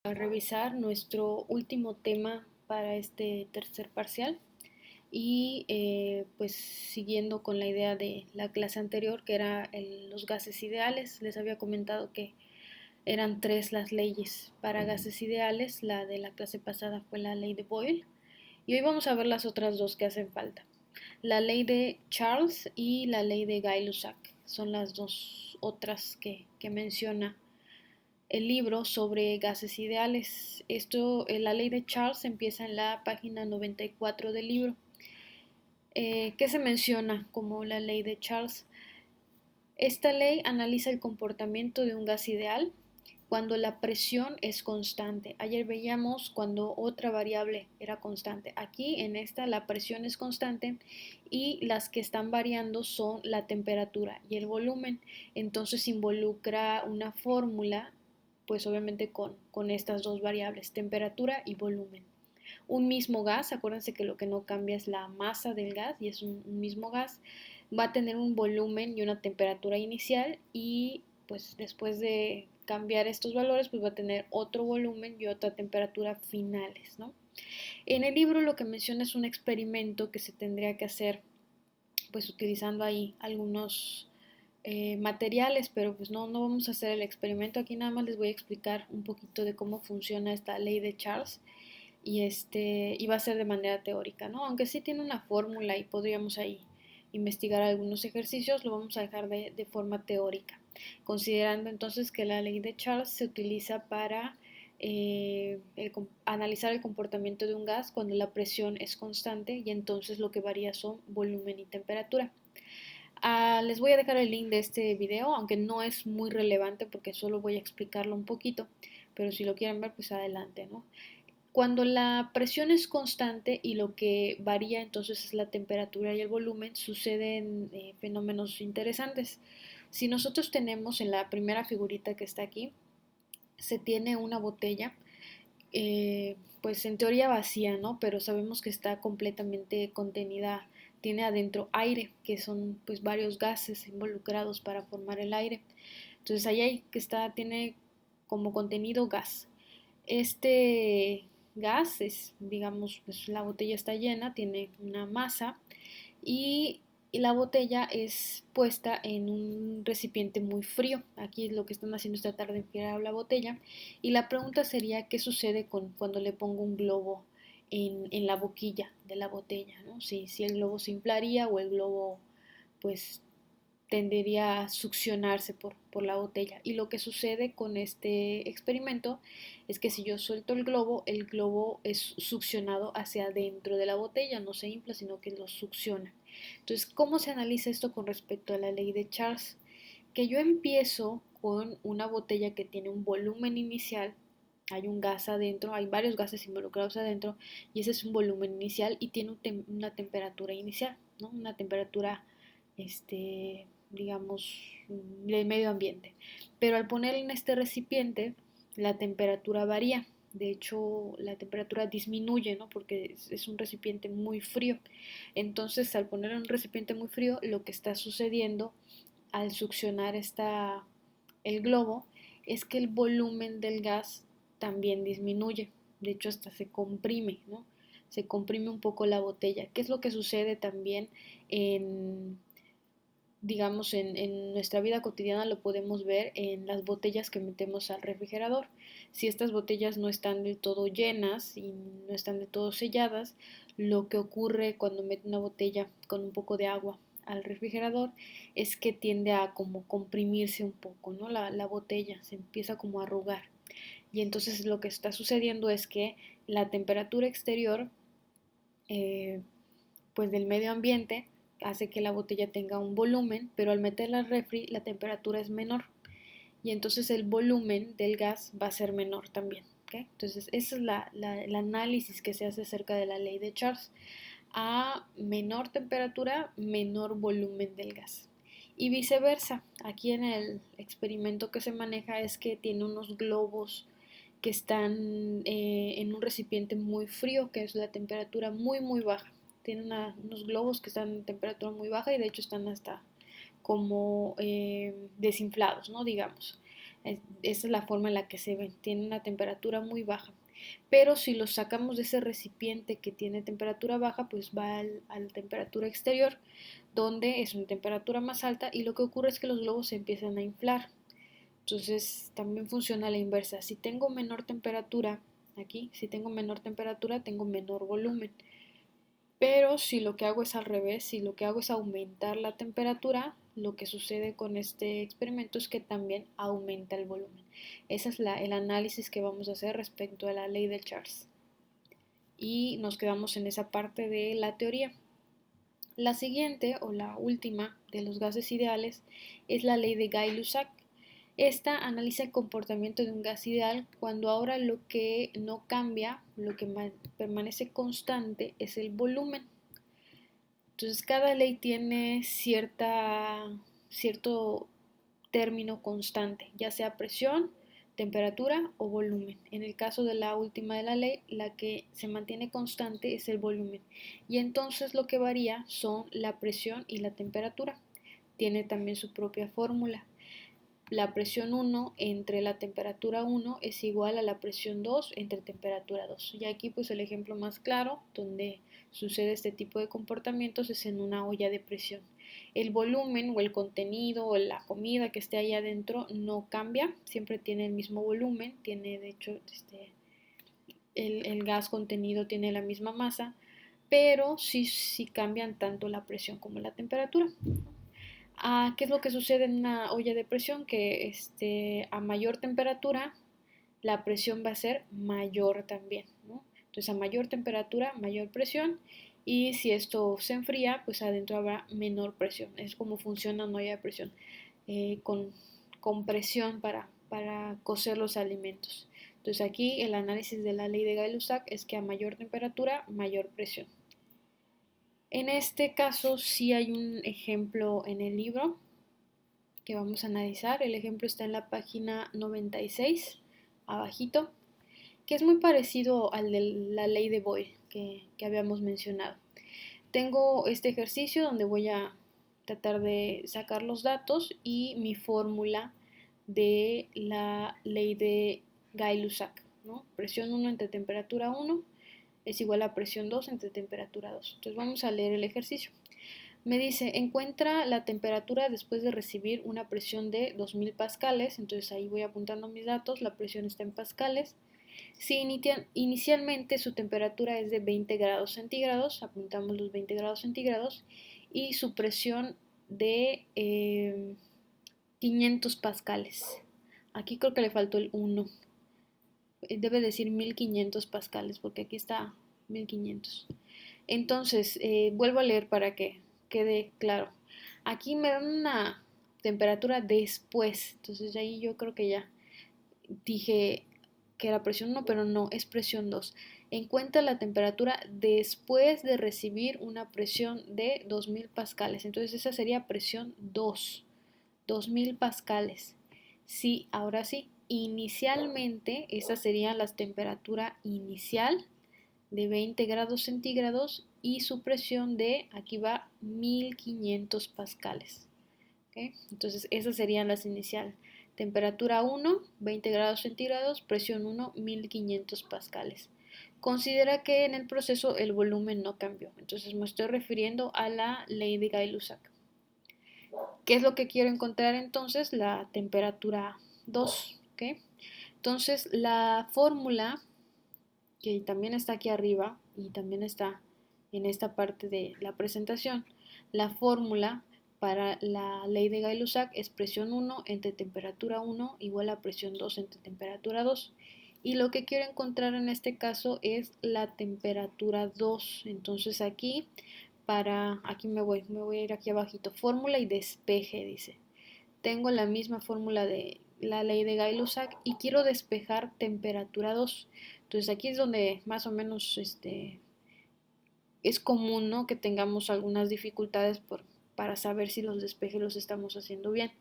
A revisar nuestro último tema para este tercer parcial y pues siguiendo con la idea de la clase anterior que era los gases ideales. Les había comentado que eran tres las leyes para gases ideales. La de la clase pasada fue la ley de Boyle y hoy vamos a ver las otras dos que hacen falta: la ley de Charles y la ley de Gay-Lussac. Son las dos otras que menciona el libro sobre gases ideales. La ley de Charles empieza en la página 94 del libro. ¿Qué se menciona como la ley de Charles? Esta ley analiza el comportamiento de un gas ideal cuando la presión es constante. Ayer veíamos cuando otra variable era constante. Aquí en esta la presión es constante y las que están variando son la temperatura y el volumen. Entonces involucra una fórmula, pues obviamente con estas dos variables, temperatura y volumen. Un mismo gas, acuérdense que lo que no cambia es la masa del gas y es un mismo gas, va a tener un volumen y una temperatura inicial y pues después de cambiar estos valores pues va a tener otro volumen y otra temperatura finales, ¿no? En el libro lo que menciona es un experimento que se tendría que hacer pues utilizando ahí algunos materiales, pero pues no vamos a hacer el experimento aquí, nada más les voy a explicar un poquito de cómo funciona esta ley de Charles y va a ser de manera teórica, ¿no? Aunque sí tiene una fórmula y podríamos ahí investigar algunos ejercicios, lo vamos a dejar de forma teórica, considerando entonces que la ley de Charles se utiliza para analizar el comportamiento de un gas cuando la presión es constante y entonces lo que varía son volumen y temperatura. Les voy a dejar el link de este video, aunque no es muy relevante porque solo voy a explicarlo un poquito, pero si lo quieren ver, pues adelante, ¿no? Cuando la presión es constante y lo que varía entonces es la temperatura y el volumen, suceden fenómenos interesantes. Si nosotros tenemos en la primera figurita que está aquí, se tiene una botella, pues en teoría vacía, ¿no? Pero sabemos que está completamente contenida, tiene adentro aire, que son pues varios gases involucrados para formar el aire. Entonces ahí hay que tiene como contenido gas. Este gas es, digamos, pues la botella está llena, tiene una masa y la botella es puesta en un recipiente muy frío. Aquí lo que están haciendo es tratar de enfriar la botella y la pregunta sería qué sucede cuando le pongo un globo en la boquilla de la botella, ¿no? Si el globo se inflaría o el globo pues tendería a succionarse por la botella. Y lo que sucede con este experimento es que si yo suelto el globo es succionado hacia adentro de la botella, no se infla, sino que lo succiona. Entonces, ¿cómo se analiza esto con respecto a la ley de Charles? Que yo empiezo con una botella que tiene un volumen inicial, hay un gas adentro, hay varios gases involucrados adentro, y ese es un volumen inicial y tiene una temperatura inicial, ¿no? Una temperatura digamos, del medio ambiente. Pero al poner en este recipiente, la temperatura varía. De hecho, la temperatura disminuye, ¿no? Porque es un recipiente muy frío. Entonces, al poner en un recipiente muy frío, lo que está sucediendo al succionar el globo es que el volumen del gas también disminuye. De hecho, hasta se comprime, ¿no? Se comprime un poco la botella. ¿Qué es lo que sucede también en digamos, en nuestra vida cotidiana lo podemos ver en las botellas que metemos al refrigerador? Si estas botellas no están del todo llenas y no están del todo selladas, lo que ocurre cuando meto una botella con un poco de agua al refrigerador es que tiende a como comprimirse un poco, ¿no? La botella se empieza como a arrugar y entonces lo que está sucediendo es que la temperatura exterior eh, pues del medio ambiente hace que la botella tenga un volumen, pero al meterla al refri la temperatura es menor y entonces el volumen del gas va a ser menor también. ¿Okay? Entonces ese es el análisis que se hace acerca de la ley de Charles. A menor temperatura, menor volumen del gas. Y viceversa, aquí en el experimento que se maneja es que tiene unos globos que están en un recipiente muy frío, que es la temperatura muy baja. Tiene unos globos que están en temperatura muy baja y de hecho están hasta como desinflados, ¿no? Digamos. Esa es la forma en la que se ven, tiene una temperatura muy baja. Pero si los sacamos de ese recipiente que tiene temperatura baja, pues va a la temperatura exterior, donde es una temperatura más alta y lo que ocurre es que los globos se empiezan a inflar. Entonces también funciona a la inversa. Si tengo menor temperatura, aquí, si tengo menor temperatura, tengo menor volumen. Pero si lo que hago es al revés, si lo que hago es aumentar la temperatura, lo que sucede con este experimento es que también aumenta el volumen. Ese es el análisis que vamos a hacer respecto a la ley de Charles. Y nos quedamos en esa parte de la teoría. La siguiente o la última de los gases ideales es la ley de Gay-Lussac. Esta analiza el comportamiento de un gas ideal cuando ahora lo que no cambia, lo que permanece constante es el volumen. Entonces cada ley tiene cierto término constante, ya sea presión, temperatura o volumen. En el caso de la última de la ley, la que se mantiene constante es el volumen. Y entonces lo que varía son la presión y la temperatura. Tiene también su propia fórmula. La presión 1 entre la temperatura 1 es igual a la presión 2 entre temperatura 2. Y aquí pues el ejemplo más claro donde sucede este tipo de comportamientos es en una olla de presión. El volumen o el contenido o la comida que esté ahí adentro no cambia, siempre tiene el mismo volumen, tiene de hecho el gas contenido tiene la misma masa, pero sí cambian tanto la presión como la temperatura. ¿Qué es lo que sucede en una olla de presión? Que a mayor temperatura la presión va a ser mayor también, ¿no? Entonces a mayor temperatura, mayor presión, y si esto se enfría, pues adentro habrá menor presión. Es como funciona una olla de presión, con presión para cocer los alimentos. Entonces aquí el análisis de la ley de Gay-Lussac es que a mayor temperatura, mayor presión. En este caso sí hay un ejemplo en el libro que vamos a analizar. El ejemplo está en la página 96, abajito, que es muy parecido al de la ley de Boyle que habíamos mencionado. Tengo este ejercicio donde voy a tratar de sacar los datos y mi fórmula de la ley de Gay-Lussac, ¿no? Presión 1 entre temperatura 1 es igual a presión 2 entre temperatura 2. Entonces vamos a leer el ejercicio. Me dice, encuentra la temperatura después de recibir una presión de 2000 pascales, entonces ahí voy apuntando mis datos, la presión está en pascales. Si inicialmente su temperatura es de 20 grados centígrados, apuntamos los 20 grados centígrados, y su presión de 500 pascales. Aquí creo que le faltó el 1. Debe decir 1500 pascales, porque aquí está 1500. Entonces, vuelvo a leer para que quede claro. Aquí me dan una temperatura después, entonces ahí yo creo que ya dije que era presión 1, pero no, es presión 2. Encuentra la temperatura después de recibir una presión de 2000 pascales. Entonces esa sería presión 2, 2000 pascales. Sí, ahora sí, inicialmente esa sería la temperatura inicial de 20 grados centígrados y su presión de, aquí va, 1500 pascales. ¿Okay? Entonces esas serían las iniciales. Temperatura 1, 20 grados centígrados, presión 1, 1500 pascales. Considera que en el proceso el volumen no cambió. Entonces me estoy refiriendo a la ley de Gay-Lussac. ¿Qué es lo que quiero encontrar entonces? La temperatura 2. ¿Okay? Entonces la fórmula, que también está aquí arriba y también está en esta parte de la presentación, la fórmula para la ley de Gay-Lussac es presión 1 entre temperatura 1 igual a presión 2 entre temperatura 2. Y lo que quiero encontrar en este caso es la temperatura 2. Entonces aquí, aquí me voy a ir aquí abajito, fórmula y despeje, dice. Tengo la misma fórmula de la ley de Gay-Lussac y quiero despejar temperatura 2. Entonces aquí es donde más o menos es común, ¿no?, que tengamos algunas dificultades para saber si los despejes los estamos haciendo bien.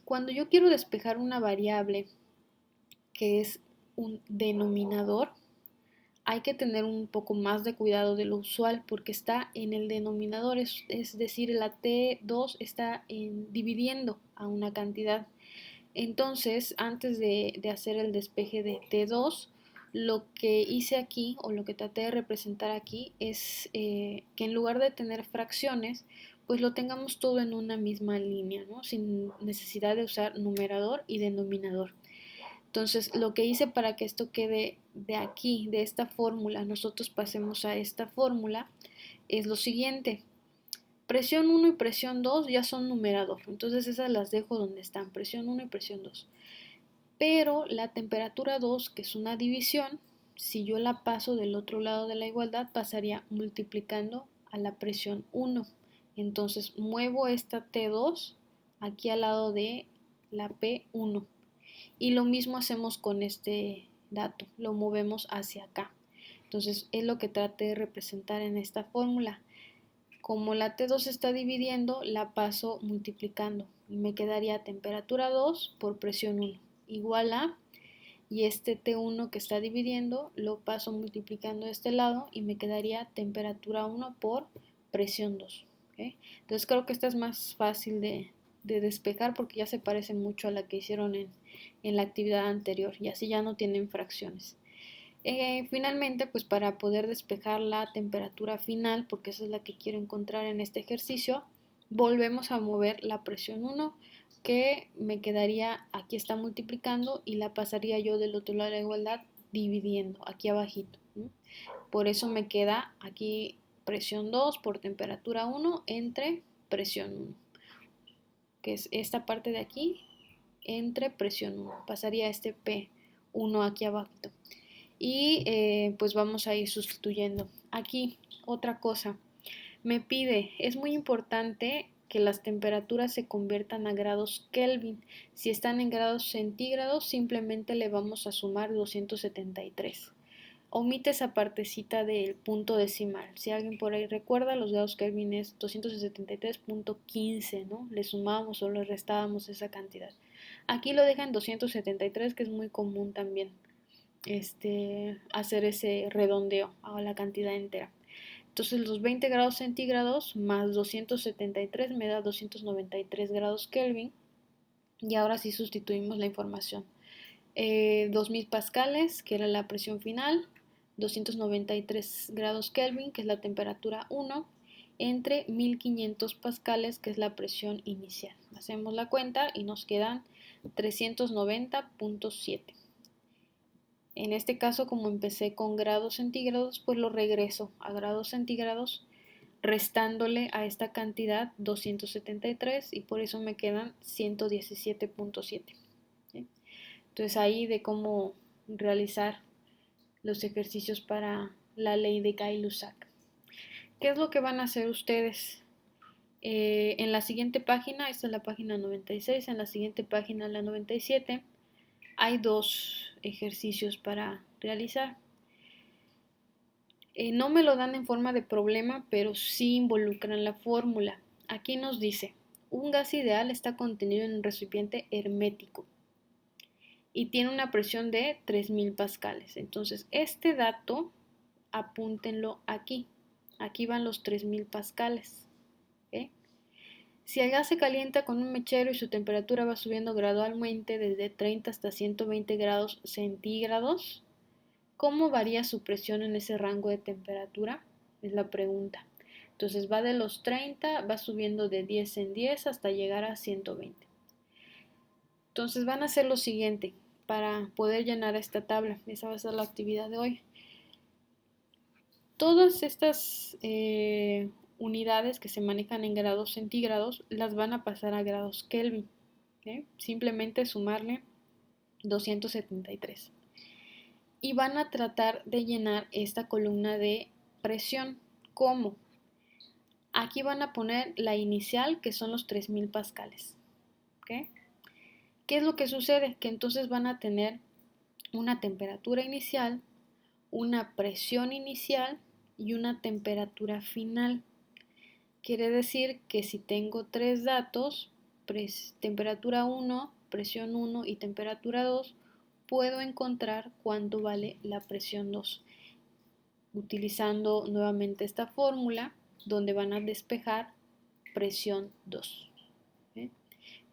Cuando yo quiero despejar una variable que es un denominador, hay que tener un poco más de cuidado de lo usual porque está en el denominador, es decir, la T2 está dividiendo a una cantidad. Entonces, antes de hacer el despeje de T2, lo que hice aquí o lo que traté de representar aquí es que en lugar de tener fracciones, pues lo tengamos todo en una misma línea, ¿no? Sin necesidad de usar numerador y denominador. Entonces, lo que hice para que esto quede de aquí, de esta fórmula, nosotros pasemos a esta fórmula, es lo siguiente. Presión 1 y presión 2 ya son numerador, entonces esas las dejo donde están, presión 1 y presión 2. Pero la temperatura 2, que es una división, si yo la paso del otro lado de la igualdad, pasaría multiplicando a la presión 1. Entonces muevo esta T2 aquí al lado de la P1. Y lo mismo hacemos con este dato, lo movemos hacia acá. Entonces es lo que traté de representar en esta fórmula. Como la T2 se está dividiendo, la paso multiplicando y me quedaría temperatura 2 por presión 1 igual a, y este T1 que está dividiendo lo paso multiplicando de este lado y me quedaría temperatura 1 por presión 2. ¿Okay? Entonces creo que esta es más fácil de despejar porque ya se parece mucho a la que hicieron en la actividad anterior y así ya no tienen fracciones. Finalmente, pues para poder despejar la temperatura final, porque esa es la que quiero encontrar en este ejercicio, volvemos a mover la presión 1, que me quedaría, aquí está multiplicando, y la pasaría yo del otro lado de la igualdad dividiendo, aquí abajito. ¿No? Por eso me queda aquí presión 2 por temperatura 1 entre presión 1, que es esta parte de aquí, entre presión 1. Pasaría este P1 aquí abajito. Y pues vamos a ir sustituyendo. Aquí otra cosa, me pide, es muy importante que las temperaturas se conviertan a grados Kelvin. Si están en grados centígrados, simplemente le vamos a sumar 273. Omite esa partecita del punto decimal. Si alguien por ahí recuerda, los grados Kelvin es 273.15, ¿no? Le sumamos o le restábamos esa cantidad. Aquí lo dejan 273, que es muy común también hacer ese redondeo a la cantidad entera. Entonces los 20 grados centígrados más 273 me da 293 grados Kelvin. Y ahora sí sustituimos la información. 2000 pascales, que era la presión final, 293 grados Kelvin, que es la temperatura 1, entre 1500 pascales, que es la presión inicial. Hacemos la cuenta y nos quedan 390.7. En este caso, como empecé con grados centígrados, pues lo regreso a grados centígrados, restándole a esta cantidad 273 y por eso me quedan 117.7. ¿Sí? Entonces ahí de cómo realizar los ejercicios para la ley de Gay-Lussac. ¿Qué es lo que van a hacer ustedes? En la siguiente página, esta es la página 96, en la siguiente página, la 97, hay dos ejercicios para realizar. No me lo dan en forma de problema, pero sí involucran la fórmula. Aquí nos dice, un gas ideal está contenido en un recipiente hermético y tiene una presión de 3000 pascales. Entonces, este dato, apúntenlo aquí. Aquí van los 3000 pascales. ¿Okay? Si el gas se calienta con un mechero y su temperatura va subiendo gradualmente desde 30 hasta 120 grados centígrados, ¿cómo varía su presión en ese rango de temperatura? Es la pregunta. Entonces va de los 30, va subiendo de 10 en 10 hasta llegar a 120. Entonces van a hacer lo siguiente para poder llenar esta tabla. Esa va a ser la actividad de hoy. Todas estas unidades que se manejan en grados centígrados las van a pasar a grados Kelvin. ¿Okay? Simplemente sumarle 273. Y van a tratar de llenar esta columna de presión. ¿Cómo? Aquí van a poner la inicial, que son los 3000 pascales. ¿Okay? ¿Qué es lo que sucede? Que entonces van a tener una temperatura inicial, una presión inicial y una temperatura final. Quiere decir que si tengo tres datos, temperatura 1, presión 1 y temperatura 2, puedo encontrar cuánto vale la presión 2, utilizando nuevamente esta fórmula donde van a despejar presión 2. ¿Okay?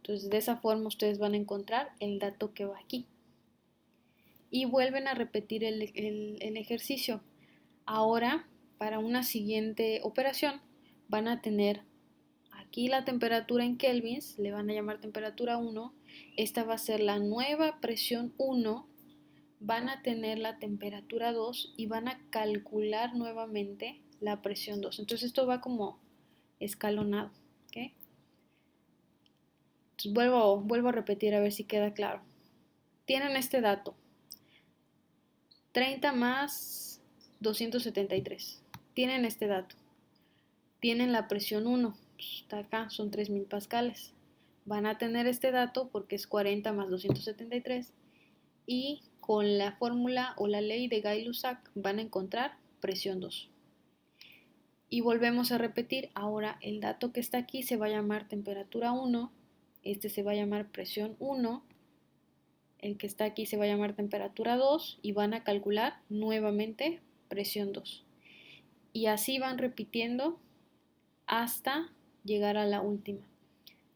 Entonces de esa forma ustedes van a encontrar el dato que va aquí. Y vuelven a repetir el ejercicio. Ahora, para una siguiente operación, van a tener aquí la temperatura en kelvins, le van a llamar temperatura 1. Esta va a ser la nueva presión 1. Van a tener la temperatura 2 y van a calcular nuevamente la presión 2. Entonces esto va como escalonado. ¿Okay? Entonces vuelvo a repetir a ver si queda claro. Tienen este dato. 30 más 273. Tienen este dato. Tienen la presión 1. Está acá, son 3000 pascales. Van a tener este dato porque es 40 más 273. Y con la fórmula o la ley de Gay-Lussac van a encontrar presión 2. Y volvemos a repetir, ahora el dato que está aquí se va a llamar temperatura 1, este se va a llamar presión 1, el que está aquí se va a llamar temperatura 2 y van a calcular nuevamente presión 2. Y así van repitiendo hasta llegar a la última.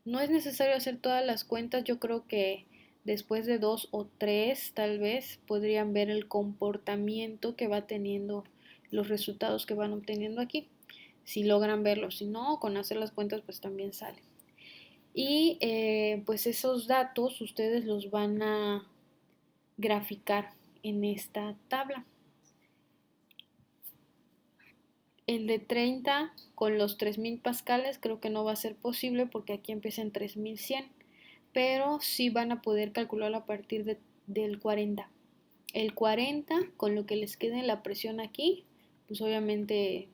No es necesario hacer todas las cuentas, yo creo que después de 2 o 3 tal vez podrían ver el comportamiento que va teniendo, los resultados que van obteniendo aquí. Si logran verlo, si no, con hacer las cuentas pues también sale. Y pues esos datos ustedes los van a graficar en esta tabla. El de 30 con los 3000 pascales creo que no va a ser posible porque aquí empieza en 3100, pero sí van a poder calcularlo a partir del 40. El 40 con lo que les quede la presión aquí, pues obviamente,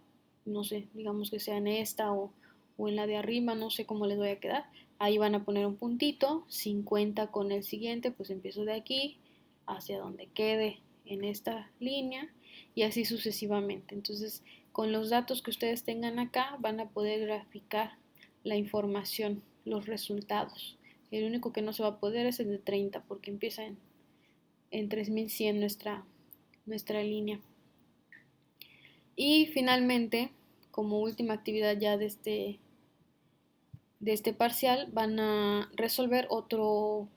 no sé, digamos que sea en esta o en la de arriba, no sé cómo les voy a quedar. Ahí van a poner un puntito, 50 con el siguiente, pues empiezo de aquí hacia donde quede en esta línea y así sucesivamente. Entonces, con los datos que ustedes tengan acá, van a poder graficar la información, los resultados. El único que no se va a poder es el de 30 porque empieza en 3100 nuestra línea. Y finalmente, como última actividad ya de este parcial, van a resolver otro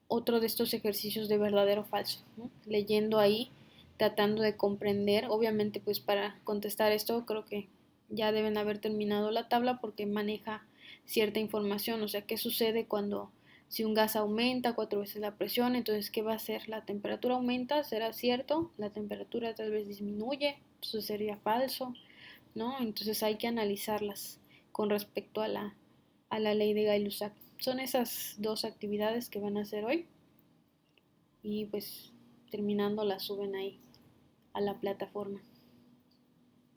de estos ejercicios de verdadero o falso, ¿no? Leyendo ahí, tratando de comprender. Obviamente, pues para contestar esto creo que ya deben haber terminado la tabla porque maneja cierta información, o sea, qué sucede cuando si un gas aumenta 4 veces la presión, entonces ¿qué va a hacer? La temperatura aumenta, será cierto, la temperatura tal vez disminuye, eso sería falso, ¿no? Entonces hay que analizarlas con respecto a la ley de Gay-Lussac. Son esas dos actividades que van a hacer hoy y pues terminando las suben ahí a la plataforma.